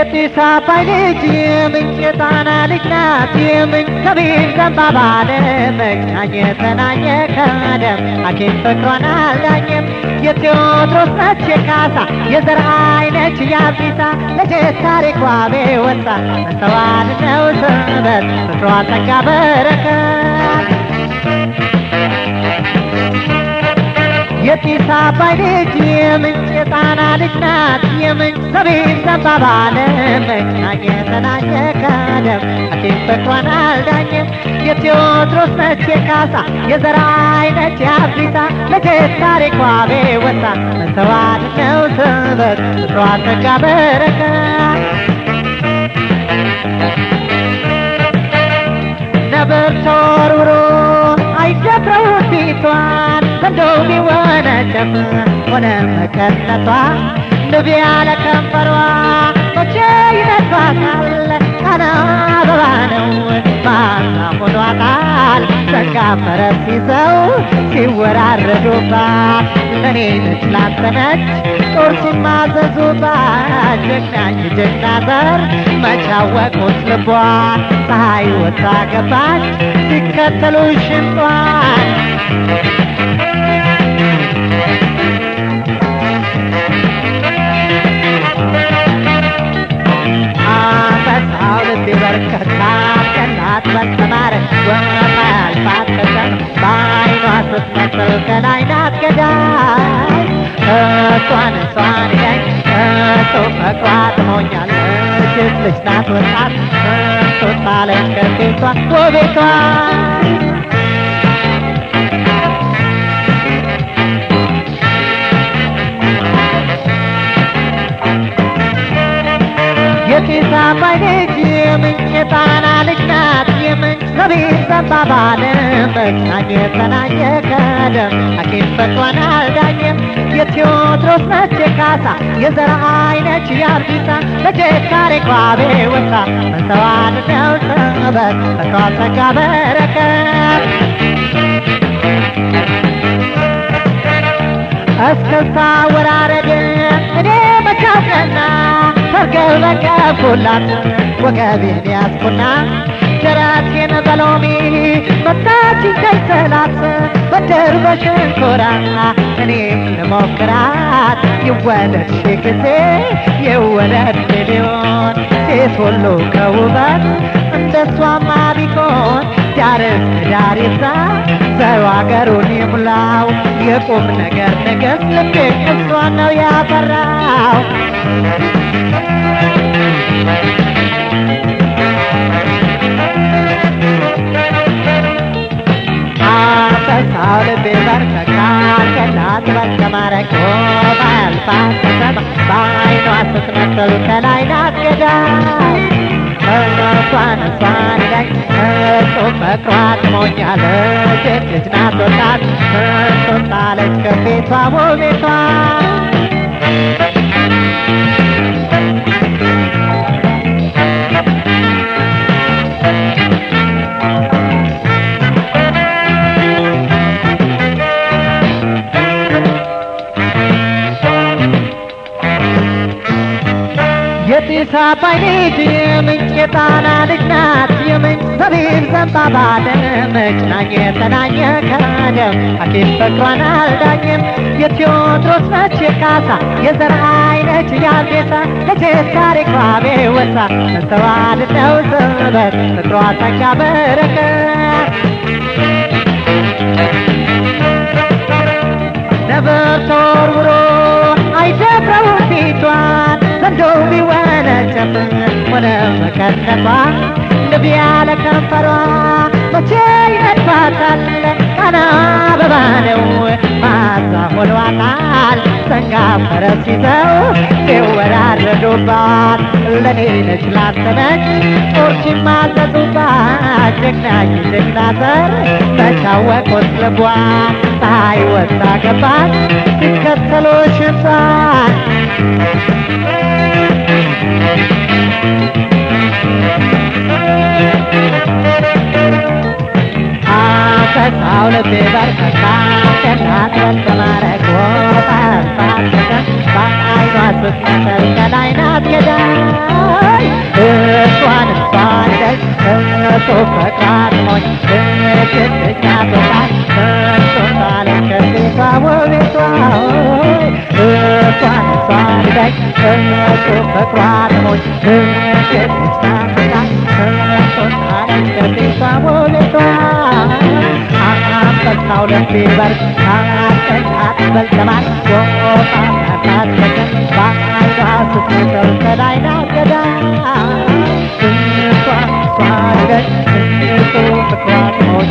የጢስ አባይ ልጅ የምንጭ የጣና ልጅ ናት የምንጭ ከቤት ዘንባባ ለመቅናኘ ተናኘ ከደም ሐኪም ፍቅሯን አልዳኘም የቴዎድሮስ ነች የካሳ የዘርአይ ነች የአብዲሳ ለጀት ታሪኳ ቤወጣ መስተዋል ነው ስበት ፍቅሯ ጸጋ በረከት የጢስ አባይ ልጅ የምንጭ የጣና ልጅ ናት የምንጭ ከቤት ዘንባባ ለመቅናኘ ተናኘ ከደም ሐኪም ፍቅሯን አልዳኘም የቴዎድሮስ ነች የካሳ የዘርአይ ነች የአብዲሳ ለጀት ታሪኳ ቤወጣ መስተዋል ነው ስበት ፍቅሯ ጸጋ በረከት ነብር ተወርውሮ አይደፍረው ፊቷን እንደው ቢወነጨፍ ሆነ መቀነቷ ንብ ያለ ከንፈሯ መቼ ይነቷታል ቃና አበባ ነው ማታ ሆኗታል ጸጋ ፈረስ ይዘው ሲወራረዱባት ለኔ ነች ላንተ ነች ጦር ሲማዘዙባት ጀግናኝ ጀግና ዘር መች አወቁት ልቧን ፀሐይ ወጥታ ገባች ሲከተሉ ሽንጧን አንበሳው ልቤ በርከታ ቀናት በተማረ ወማያልፋት ከተማ በዓይኗ ስትመስል ከላይ ናት ገዳይ እሷን ይለኝ እሱ ፍቅሯ ጥሞኛለች ልጅ ናት ወጣት ስትባለች ከቤቷ ውቤቷ የጢስ አባይ ልጅ የምንጭ የጣና ልጅ ናት የምንጭ ከቤት ዘንባባ ለመቅናኘ ተናኘ ከደም ሐኪም ፍቅሯን አልዳኘም የቴዎድሮስ ነች የካሳ የዘርአይ ነች የአብዲሳ ለጀት ታሪኳ ቤወጣ መስተዋል ነው ስበት ፍቅሯ ጸጋ በረከት እስክስታ ወራረድ እኔ መቻውቀና ሰርገው ለቀኩላት ወገቤን ያዝኩና ጀራቴን በሎሚ መታችኝ ከይሰላት በድር በሸንኮራ እኔም ልሞክራት ይወለድ ሺህ ጊዜ ይወለድ ሚሊዮን ሴት ሁሉ ከውበት እንደሷማ ቢሆን ዳርስ ዳር ይዛ ዘሩ አገሩን ይሙላው የቁም ነገር ንግሥት ልቤ እሷን ነው ያፈራው አንበሳው ልቤ በርከካ ቀናት በተማረክ ባያልፋት ከተማ በዓይኗ ስትመስል ከላይ ናት ገዳይ እሷን ይለኝ እሱ ፍቅሯ ጥሞኛለች ልጅ ናት ወጣት እሱን ጣለች ከቤቷ ውቤቷ የጢስ አባይ ልጅ የምንጭ የጣና ልጅ ናት የምንጭ ከቤት ዘንባባ ለመቅናኘ ተናኘ ከደም ሐኪም ፍቅሯን አልዳኘም የቴዎድሮስ ነች የካሳ የዘርአይ ነች የአብዲሳ ለጀት ታሪኳ ቤወጣ መስተዋል ነው ስበት ፍቅሯ ጸጋ በረከት ነብር ተወርውሮ አይደፍረው ፊቷን ዘንዶ ቢወነጨፍ ሆነ መቀነቷ ንብ ያለ ከንፈሯ መቼ ይነድፋታል ቃና አበባ ነው ማታ ሆኗታል ጸጋ ፈረስ ይዘው ሲወራረዱባት ለኔ ነች ላንተ ነች ጦር ሲማዘዙባት ጀግናኝ ጀግና ዘር መች አወቁት ልቧን ፀሐይ ወጥታ ገባች ሲከተሉ ሽንጧን አንበሳው ልቤ በርከካ ቀናት በተማረክ ባያልፋት ታጥቀን በአይኗ ስትመሰል ከላይ ናት ገዳይ እሷን ደግ እሱ ፈቃድ ሞኝ ግድኛ በጣም እንሶታለ ከቤቷ ወቤቷ እሷን ደግ እሱ ፈቃድ ሞኝ ግድኛ በጣም እንሶታለ ከቤቷ ወቤቷ አንበሳው ለሚበር አትበል ተማን ወጣ ታጥቀን በአይኗ ስትመሰል ከላይ ናት ገዳይ እሷ ደግ እሱ ፈቃድ ሞኝ